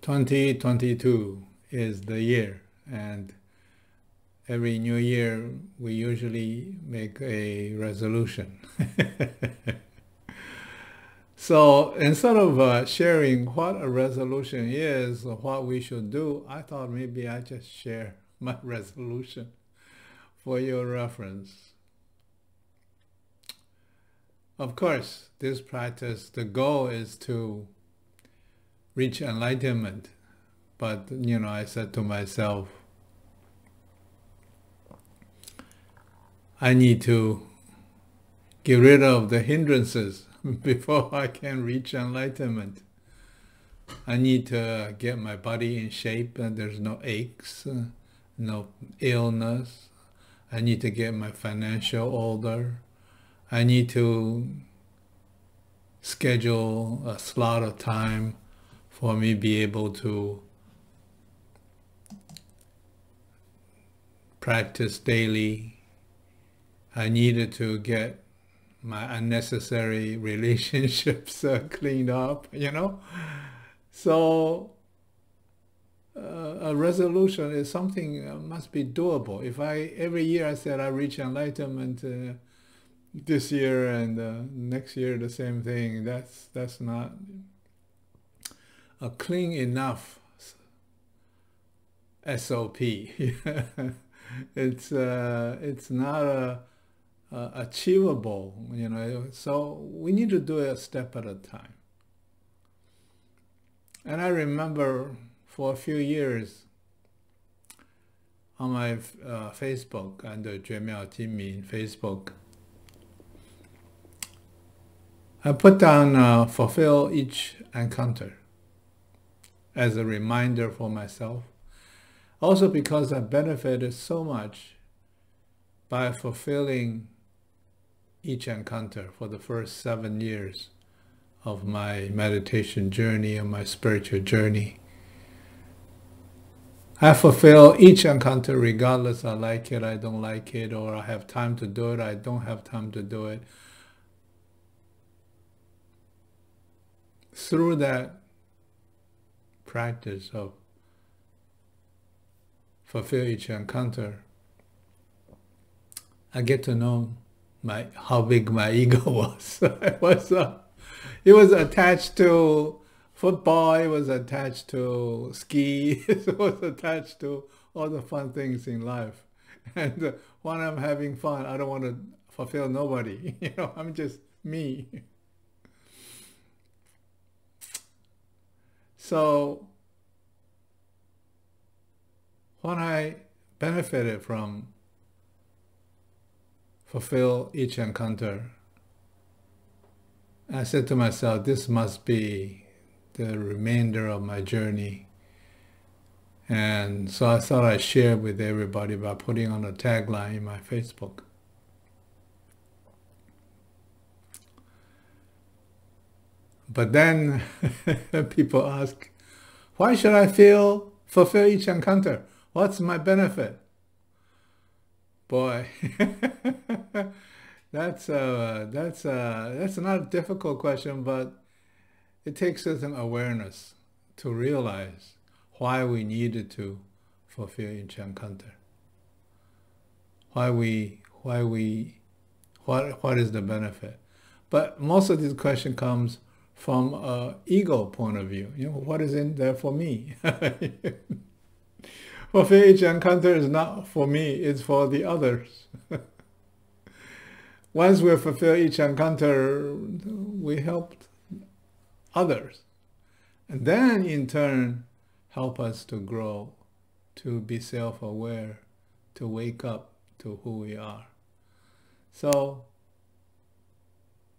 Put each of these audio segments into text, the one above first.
2022 is the year, and every new year we usually make a resolution. So instead of sharing what a resolution is or what we should do, I thought maybe I just share my resolution for your reference. Of course, this practice, the goal is to reach enlightenment. But, I said to myself, I need to get rid of the hindrances before I can reach enlightenment. I need to get my body in shape and there's no aches, no illness. I need to get my financial order. I need to schedule a slot of time for me to be able to practice daily. I needed to get my unnecessary relationships cleaned up, So a resolution is something must be doable. If every year I said I reach enlightenment this year and next year the same thing, that's not a clean enough SOP. It's not achievable, so we need to do it a step at a time. And I remember for a few years on my Facebook, under 觉妙精明 Facebook, I put down fulfill each encounter as a reminder for myself. Also because I benefited so much by fulfilling each encounter for the first 7 years of my meditation journey and my spiritual journey. I fulfill each encounter regardless I like it, I don't like it, or I have time to do it, I don't have time to do it. Through that practice of fulfill each encounter, I get to know how big my ego was. It was attached to football, it was attached to ski, it was attached to all the fun things in life. And when I'm having fun, I don't want to fulfill nobody. I'm just me. So when I benefited from fulfill each encounter, I said to myself, this must be the remainder of my journey. And so I thought I'd share with everybody by putting on a tagline in my Facebook. But then people ask, why should I fulfill each encounter? What's my benefit? Boy, that's not a difficult question, but it takes certain awareness to realize why we needed to fulfill each encounter. What is the benefit? But most of this question comes from an ego point of view. What is in there for me? Fulfill each encounter is not for me, it's for the others. Once we fulfill each encounter, we helped others. And then in turn, help us to grow, to be self-aware, to wake up to who we are. So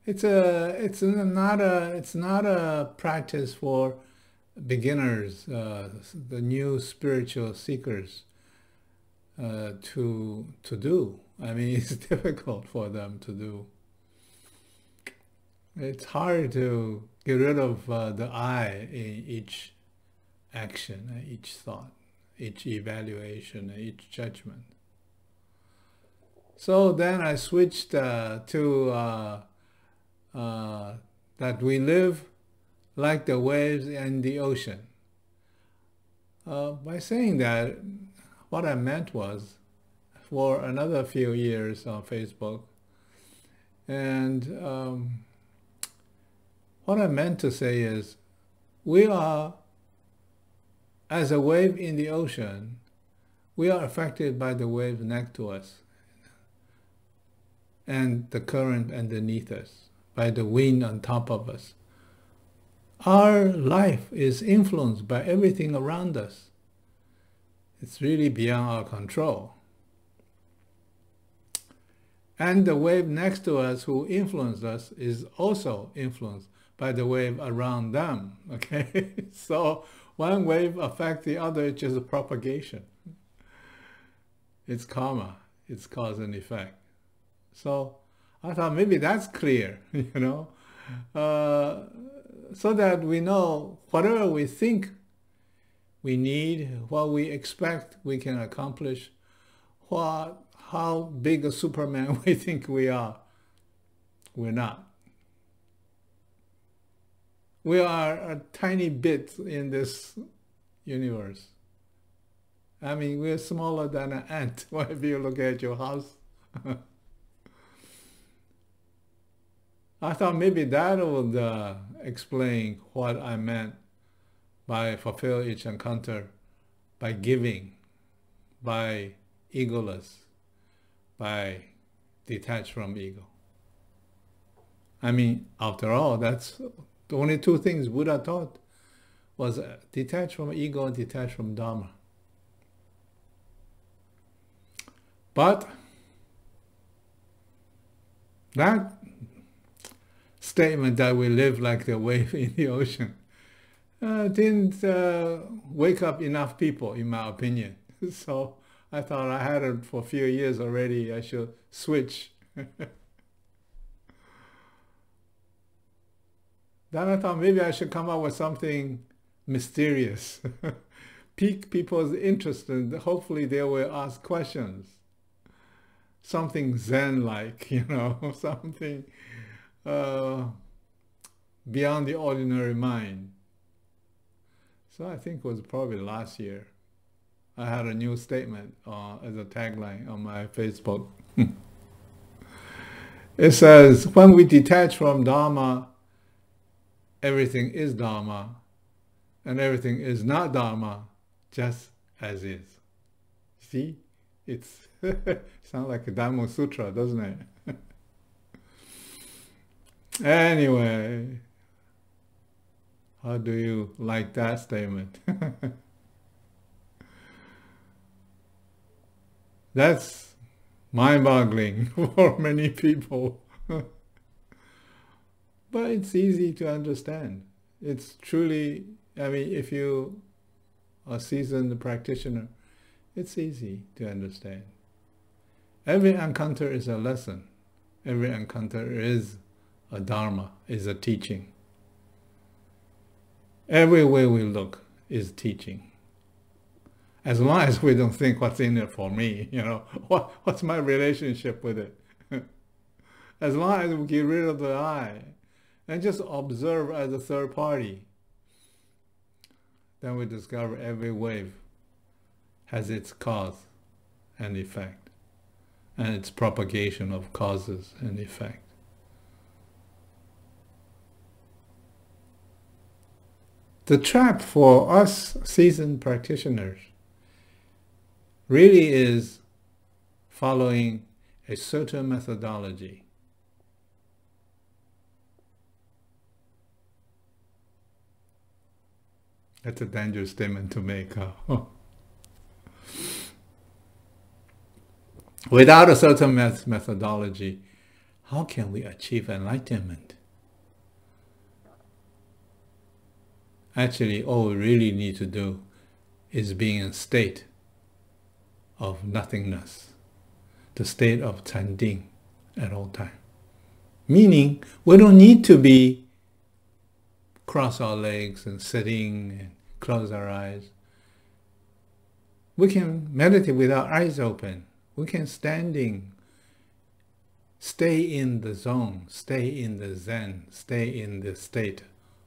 it's not a practice for beginners, the new spiritual seekers, to do. I mean, it's difficult for them to do. It's hard to get rid of the I in each action, each thought, each evaluation, each judgment. So then I switched to that we live like the waves in the ocean. By saying that, what I meant was, for another few years on Facebook, and what I meant to say is, we are, as a wave in the ocean, we are affected by the waves next to us and the current underneath us, by the wind on top of us. Our life is influenced by everything around us. It's really beyond our control. And the wave next to us who influenced us is also influenced by the wave around them, okay? So one wave affects the other, it's just a propagation. It's karma, it's cause and effect. So I thought maybe that's clear, you know, so that we know whatever we think we need, what we expect we can accomplish, how big a Superman we think we are. We're not. We are a tiny bit in this universe. I mean, we're smaller than an ant. If you look at your house. I thought maybe that would explain what I meant by fulfill each encounter, by giving, by egoless, by detach from ego. I mean, after all, that's the only two things Buddha taught was detach from ego and detach from Dharma. But that statement that we live like the wave in the ocean didn't wake up enough people, in my opinion. So I thought I had it for a few years already. I should switch. Then I thought maybe I should come up with something mysterious, pique people's interest, and hopefully they will ask questions. Something Zen-like, you know, something beyond the ordinary mind. So I think it was probably last year. I had a new statement as a tagline on my Facebook. It says, when we detach from Dharma, everything is Dharma, and everything is not Dharma, just as is. See? It's sounds like a Dharma Sutra, doesn't it? Anyway, how do you like that statement? That's mind-boggling for many people. But it's easy to understand. It's truly, I mean, if you are a seasoned practitioner, it's easy to understand. Every encounter is a lesson. Every encounter is a Dharma, is a teaching. Every way we look is teaching. As long as we don't think what's in it for me, you know, what's my relationship with it? As long as we get rid of the I and just observe as a third party, then we discover every wave has its cause and effect, and its propagation of causes and effect. The trap for us seasoned practitioners really is following a certain methodology. That's a dangerous statement to make. Without a certain methodology, how can we achieve enlightenment? Actually, all we really need to do is being in a state of nothingness, the state of Canding at all times. Meaning, we don't need to be cross our legs and sitting and close our eyes. We can meditate with our eyes open. We can standing, stay in the zone, stay in the Zen, stay in the state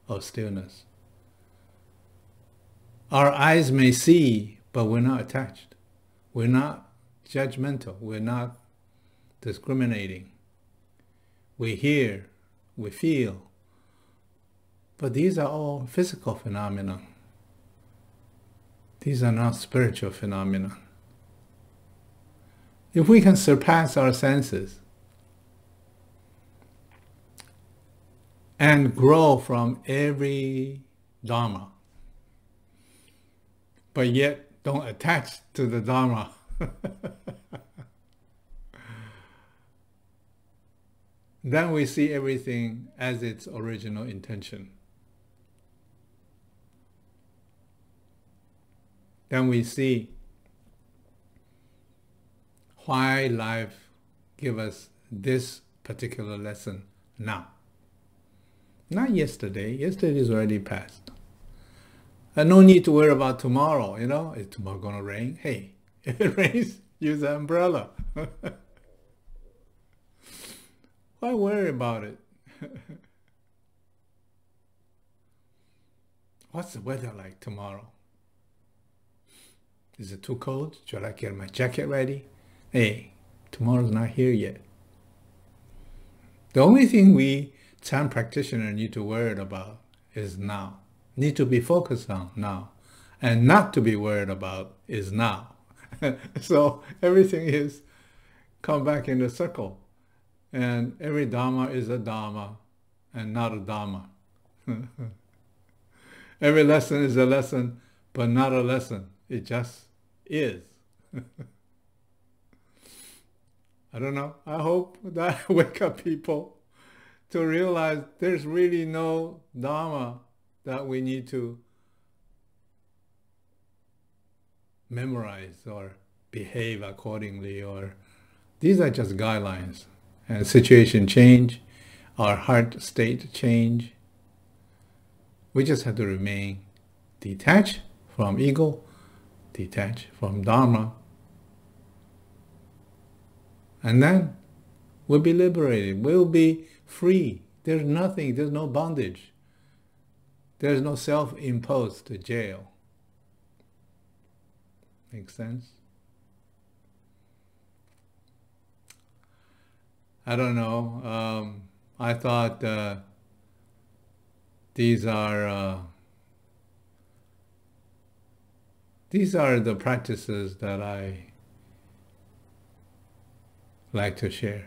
of stillness. Our eyes may see, but we're not attached. We're not judgmental. We're not discriminating. We hear, we feel. But these are all physical phenomena. These are not spiritual phenomena. If we can surpass our senses and grow from every Dharma, but yet don't attach to the Dharma, then we see everything as its original intention. Then we see why life gives us this particular lesson now. Not yesterday. Yesterday is already past. And no need to worry about tomorrow, you know. Is tomorrow going to rain? Hey, if it rains, use an umbrella. Why worry about it? What's the weather like tomorrow? Is it too cold? Should I get my jacket ready? Hey, tomorrow's not here yet. The only thing we Chan practitioners need to worry about is now. Need to be focused on now. And not to be worried about is now. So everything is come back in the circle. And every Dharma is a Dharma and not a Dharma. Every lesson is a lesson, but not a lesson. It just is. I don't know. I hope that wake up people to realize there's really no Dharma that we need to memorize or behave accordingly, or these are just guidelines. And situation change, our heart state change. We just have to remain detached from ego, detached from Dharma, and then we'll be liberated. We'll be free. There's nothing, there's no bondage. There's no self-imposed jail. Make sense? I don't know. I thought these are the practices that I like to share.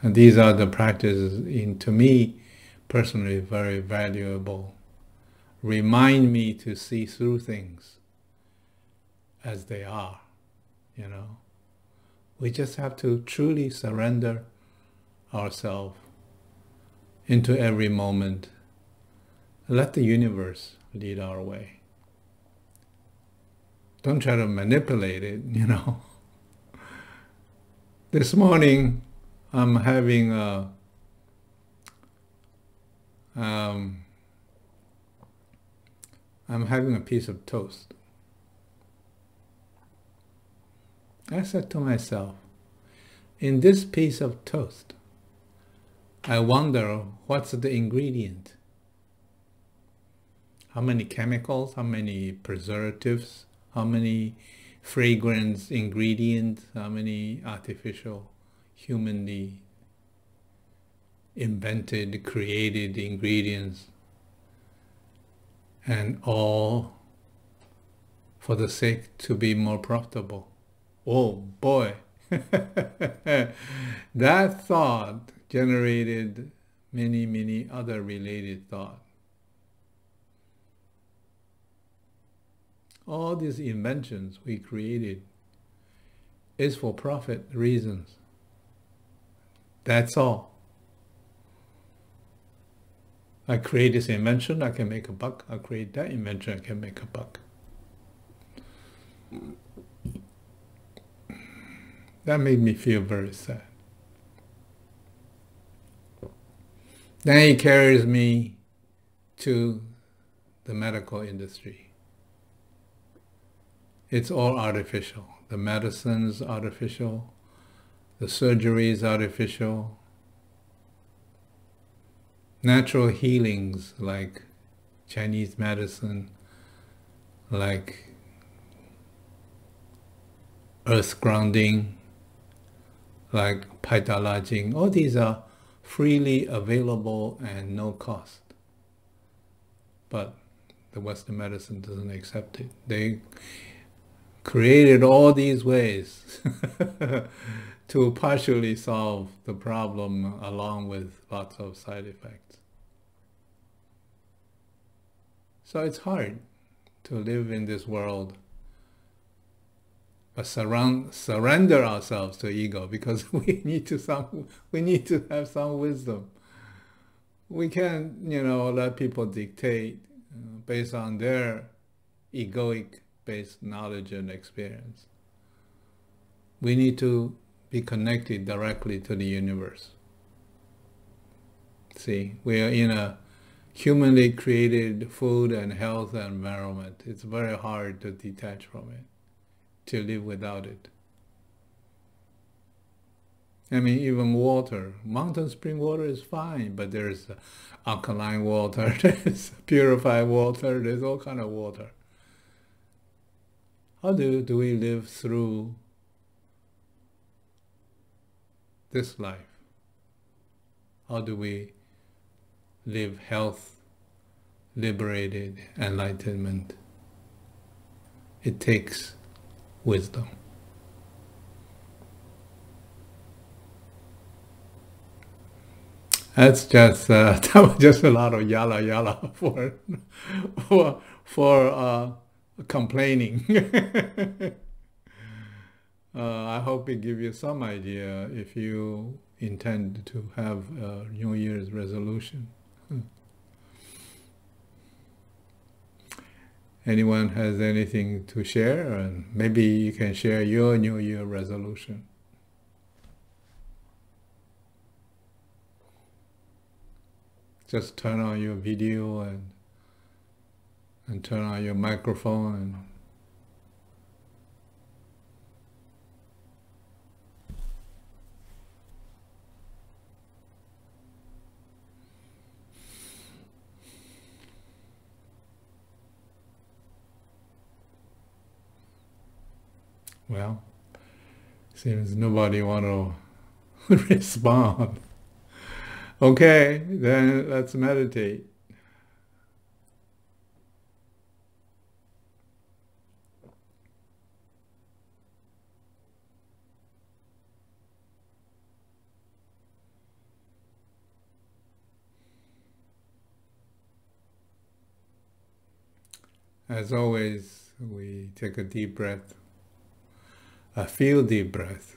And these are the practices, to me, personally, very valuable. Remind me to see through things as they are, you know. We just have to truly surrender ourselves into every moment. Let the universe lead our way. Don't try to manipulate it, you know. This morning, I'm having a piece of toast. I said to myself, in this piece of toast, I wonder what's the ingredient. How many chemicals, how many preservatives, how many fragrance ingredients, how many artificial, humanly invented, created ingredients, and all for the sake to be more profitable. Oh boy, that thought generated many, many other related thoughts. All these inventions we created is for profit reasons. That's all. I create this invention, I can make a buck. I create that invention, I can make a buck. That made me feel very sad. Then he carries me to the medical industry. It's all artificial. The medicine's artificial, the surgery is artificial. Natural healings like Chinese medicine, like earth grounding, like paitala. All these are freely available and no cost. But the Western medicine doesn't accept it. They created all these ways to partially solve the problem along with lots of side effects. So it's hard to live in this world, but surrender ourselves to ego, because we need to have some wisdom. We can't, let people dictate based on their egoic-based knowledge and experience. We need to be connected directly to the universe. See, we are in a humanly created food and health environment. It's very hard to detach from it, to live without it. I mean, even water, mountain spring water is fine, but there's alkaline water, there's purified water, there's all kind of water. How do we live through this life? How do we live health, liberated, enlightenment? It takes wisdom. That's just that was just a lot of yalla for complaining. I hope it gives you some idea if you intend to have a New Year's resolution. Anyone has anything to share? And maybe you can share your New Year resolution. Just turn on your video and turn on your microphone. Well, seems nobody want to respond. Okay, then let's meditate. As always, we take a deep breath, a feel deep breath.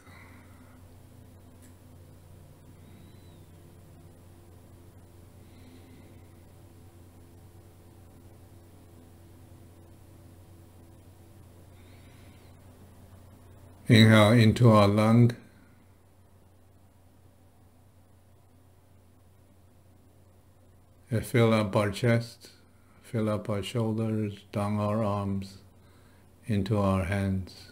Inhale into our lung. And fill up our chest, fill up our shoulders, down our arms, into our hands.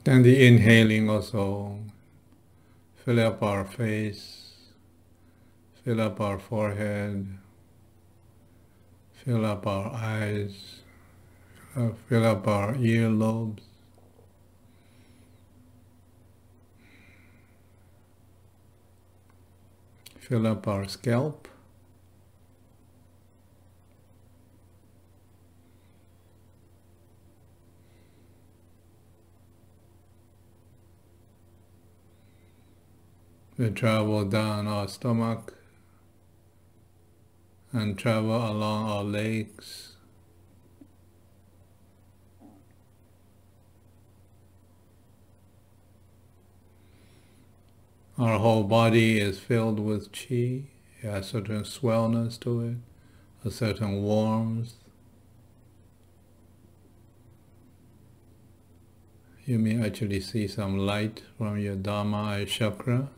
Then the inhaling also, fill up our face, fill up our forehead, fill up our eyes, fill up our earlobes. Fill up our scalp. We travel down our stomach and travel along our legs. Our whole body is filled with qi. It has a certain swellness to it, a certain warmth. You may actually see some light from your Dharma eye chakra.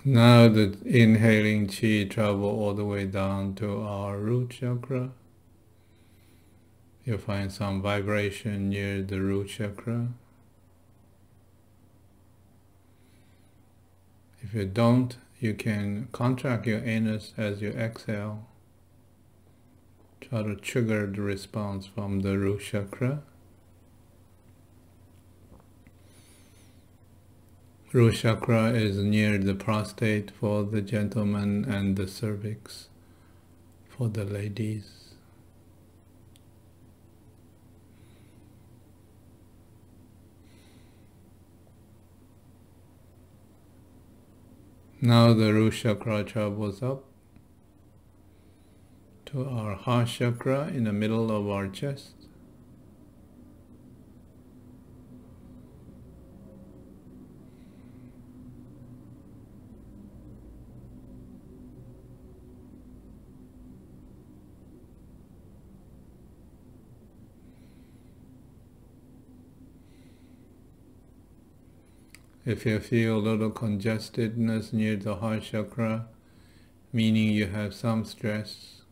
Now the inhaling qi travel all the way down to our root chakra. You'll find some vibration near the root chakra. If you don't, you can contract your anus as you exhale. Try to trigger the response from the root chakra. Root chakra is near the prostate for the gentlemen and the cervix for the ladies. Now the root chakra travels up to our heart chakra in the middle of our chest. If you feel a little congestedness near the heart chakra, meaning you have some stress,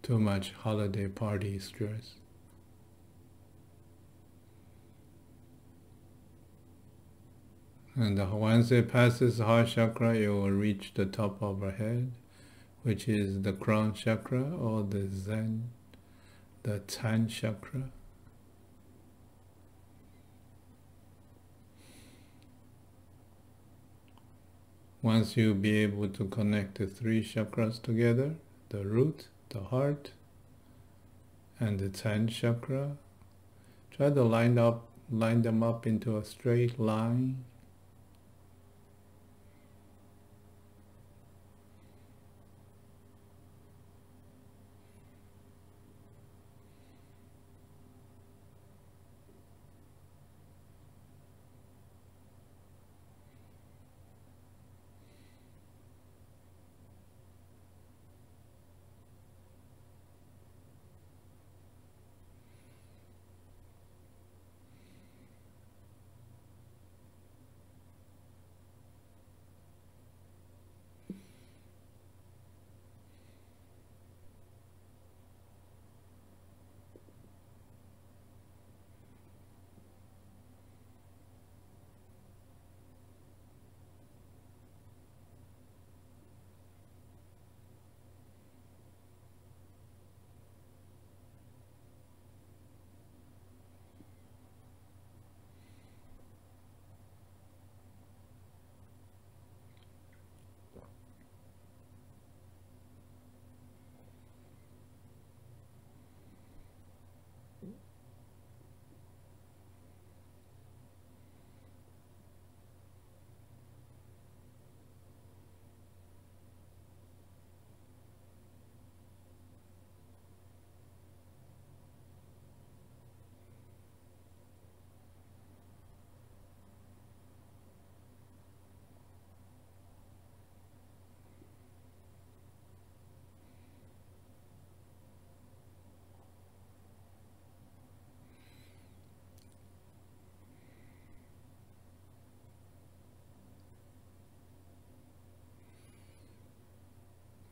too much holiday party stress, and once it passes the heart chakra, it will reach the top of our head, which is the crown chakra or the Zen, the Tan chakra. Once you'll be able to connect the three chakras together, the root, the heart, and the Tan chakra, try to line them up into a straight line.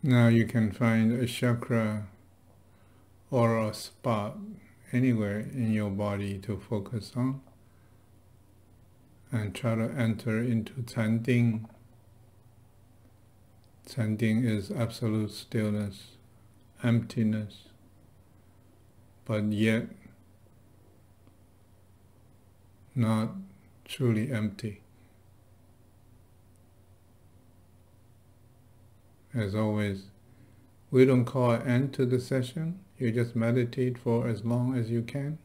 Now you can find a chakra or a spot anywhere in your body to focus on, and try to enter into Canding. Canding is absolute stillness, emptiness, but yet not truly empty. As always, we don't call an end to the session. You just meditate for as long as you can.